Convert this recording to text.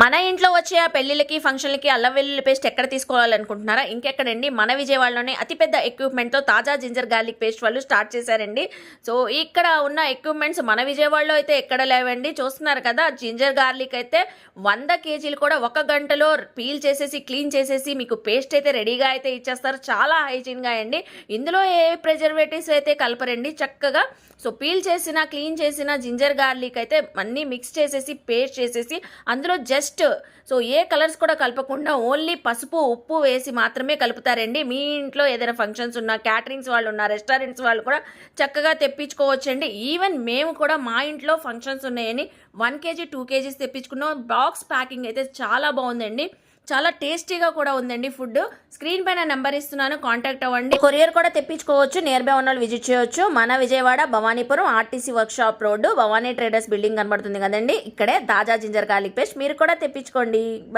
మన ఇంట్లో వచ్చే ఆ పెళ్ళిళ్ళకి ఫంక్షన్లకి అల్లం వెల్లుల్లి పేస్ట్ ఎక్కడ తీసుకోవాలనుకుంటున్నారా? ఇంకెక్కడండి, మన విజయవాడలోనే అతిపెద్ద ఎక్విప్మెంట్తో తాజా జింజర్ గార్లిక్ పేస్ట్ వాళ్ళు స్టార్ట్ చేశారండి. సో ఇక్కడ ఉన్న ఎక్విప్మెంట్స్ మన విజయవాడలో అయితే ఎక్కడ లేవండి. చూస్తున్నారు కదా, జింజర్ గార్లిక్ అయితే 100 కేజీలు కూడా 1 గంటలో పీల్ చేసేసి క్లీన్ చేసేసి మీకు పేస్ట్ అయితే రెడీగా అయితే ఇచ్చేస్తారు. చాలా హైజీన్గా అండి. ఇందులో ఏ ప్రిజర్వేటివ్స్ అయితే కలపరండి, చక్కగా. సో పీల్ చేసిన క్లీన్ చేసిన జింజర్ గార్లిక్ అయితే అన్నీ మిక్స్ చేసేసి పేస్ట్ చేసేసి అందులో సో ఏ కలర్స్ కూడా కలపకుండా ఓన్లీ పసుపు ఉప్పు వేసి మాత్రమే కలుపుతారండి. మీ ఇంట్లో ఏదైనా ఫంక్షన్స్ ఉన్నా, క్యాటరింగ్స్ వాళ్ళు ఉన్నా, రెస్టారెంట్స్ వాళ్ళు కూడా చక్కగా తెప్పించుకోవచ్చండి. ఈవెన్ మేము కూడా మా ఇంట్లో ఫంక్షన్స్ ఉన్నాయని 1 కేజీ 2 కేజీస్ తెప్పించుకున్నాం. బాక్స్ ప్యాకింగ్ అయితే చాలా బాగుందండి, చాలా టేస్టీగా కూడా ఉందండి ఫుడ్. స్క్రీన్ పైన నెంబర్ ఇస్తున్నాను, కాంటాక్ట్ అవ్వండి. కొరియర్ కూడా తెప్పించుకోవచ్చు, నియర్ బై ఉన్న వాళ్ళు విజిట్ చేయొచ్చు. మన Vijayawada Bhavanipuram RTC work shop road, Bhavani traders building కనబడుతుంది కదండి, ఇక్కడే తాజా జింజర్ గార్లిక్ పేస్ట్ మీరు కూడా తెప్పించుకోండి.